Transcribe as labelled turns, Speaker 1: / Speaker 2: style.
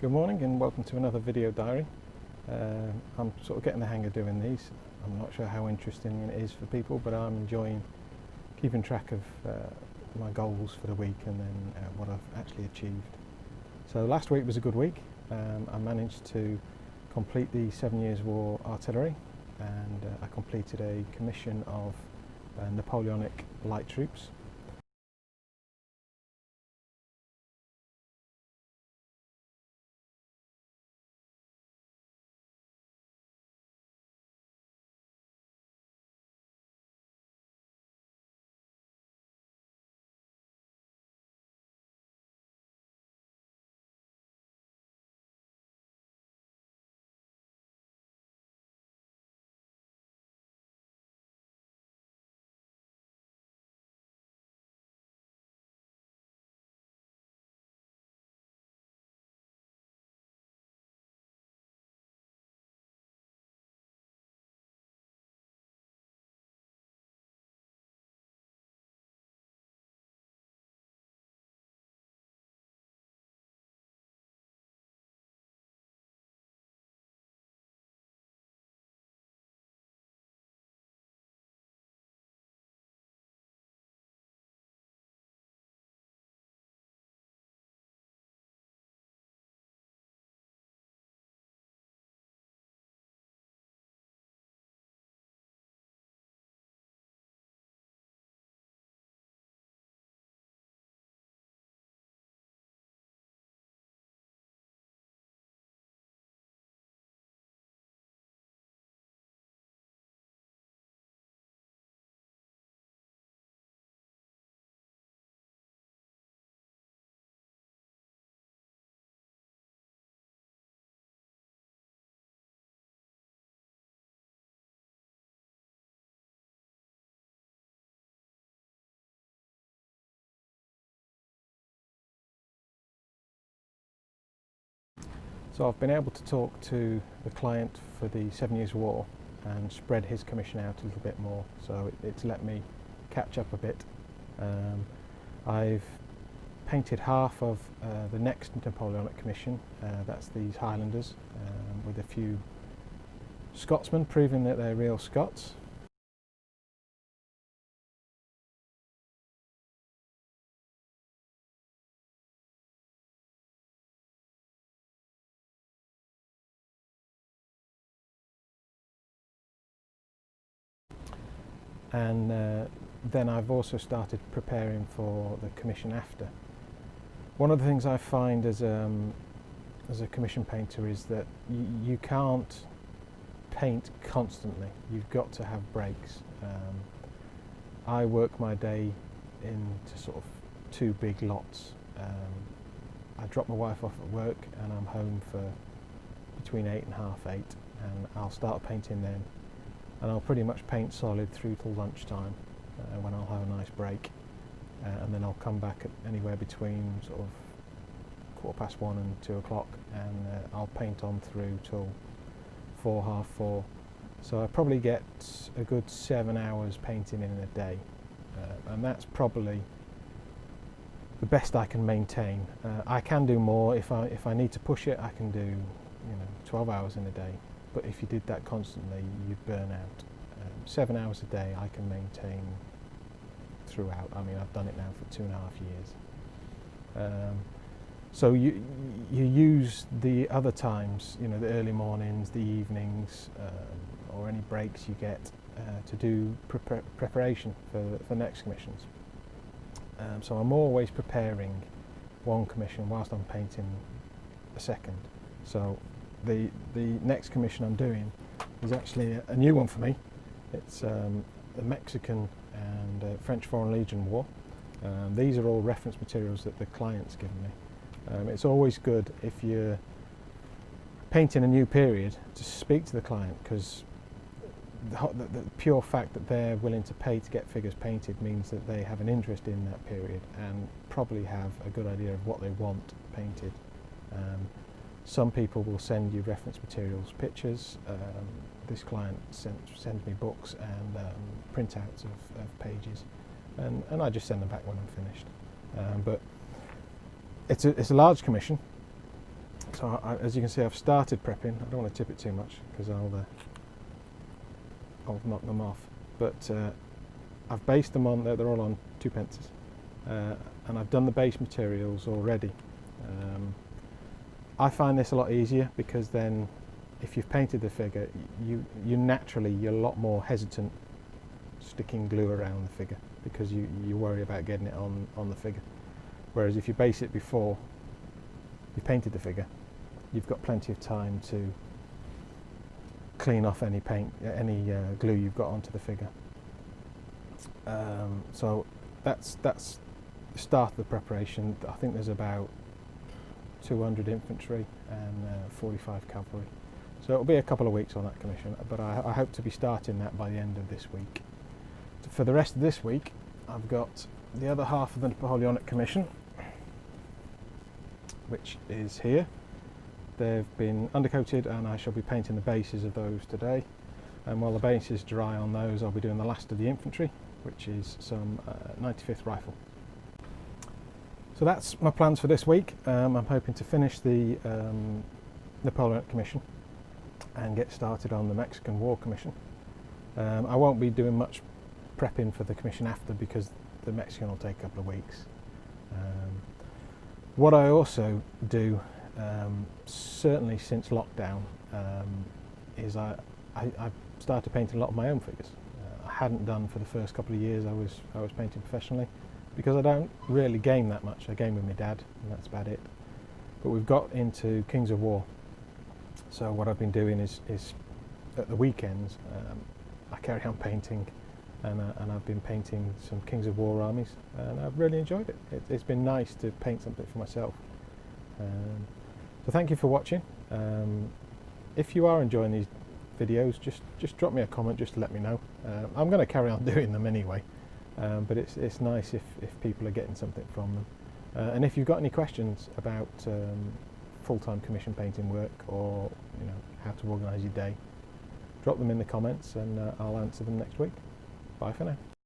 Speaker 1: Good morning and welcome to another video diary. I'm sort of getting the hang of doing these. I'm not sure how interesting it is for people, but I'm enjoying keeping track of my goals for the week and then what I've actually achieved. So last week was a good week. I managed to complete the 7 Years' War artillery, and I completed a commission of Napoleonic light troops. So I've been able to talk to the client for the 7 Years' War and spread his commission out a little bit more, so it's let me catch up a bit. I've painted half of the next Napoleonic commission, that's these Highlanders, with a few Scotsmen proving that they're real Scots. And then I've also started preparing for the commission after. One of the things I find as a commission painter is that you can't paint constantly. You've got to have breaks. I work my day into sort of two big lots. I drop my wife off at work and I'm home for between 8 and half 8, and I'll start painting then. And I'll pretty much paint solid through till lunchtime, when I'll have a nice break, and then I'll come back at anywhere between sort of 1:15 and 2 o'clock, and I'll paint on through till 4, half 4. So I probably get a good 7 hours painting in a day, and that's probably the best I can maintain. I can do more if I need to push it. I can do 12 hours in a day. But if you did that constantly, you'd burn out. 7 hours a day I can maintain throughout. I mean, I've done it now for 2.5 years. So you use the other times, the early mornings, the evenings, or any breaks you get to do preparation for next commissions. So I'm always preparing one commission whilst I'm painting a second. So the next commission I'm doing is actually a new one for me. It's the Mexican and French Foreign Legion War. These are all reference materials that the client's given me. It's always good if you're painting a new period to speak to the client, because the pure fact that they're willing to pay to get figures painted means that they have an interest in that period and probably have a good idea of what they want painted. Some people will send you reference materials, pictures. This client sends me books and printouts of pages, and I just send them back when I'm finished. But it's a large commission, So as you can see, I've started prepping. I don't want to tip it too much because I'll knock them off. But I've based them on, they're all on 2 pences. And I've done the base materials already. I find this a lot easier because then if you've painted the figure, you're a lot more hesitant sticking glue around the figure because you worry about getting it on the figure. Whereas if you base it before you painted the figure, you've got plenty of time to clean off any glue you've got onto the figure. So that's the start of the preparation. I think there's about 200 infantry and 45 cavalry. So it'll be a couple of weeks on that commission, but I hope to be starting that by the end of this week. For the rest of this week, I've got the other half of the Napoleonic commission, which is here. They've been undercoated and I shall be painting the bases of those today. And while the base is dry on those, I'll be doing the last of the infantry, which is some 95th Rifle. So that's my plans for this week. I'm hoping to finish the Napoleonic commission and get started on the Mexican War commission. I won't be doing much prepping for the commission after because the Mexican will take a couple of weeks. What I also do, certainly since lockdown, is I started painting a lot of my own figures. I hadn't done for the first couple of years. I was painting professionally because I don't really game that much. I game with my dad and that's about it. But we've got into Kings of War. So what I've been doing is at the weekends I carry on painting and I've been painting some Kings of War armies and I've really enjoyed it. It's been nice to paint something for myself. So thank you for watching. If you are enjoying these videos, just drop me a comment just to let me know. I'm going to carry on doing them anyway, but it's nice if people are getting something from them. And if you've got any questions about full-time commission painting work or how to organise your day, drop them in the comments and I'll answer them next week. Bye for now.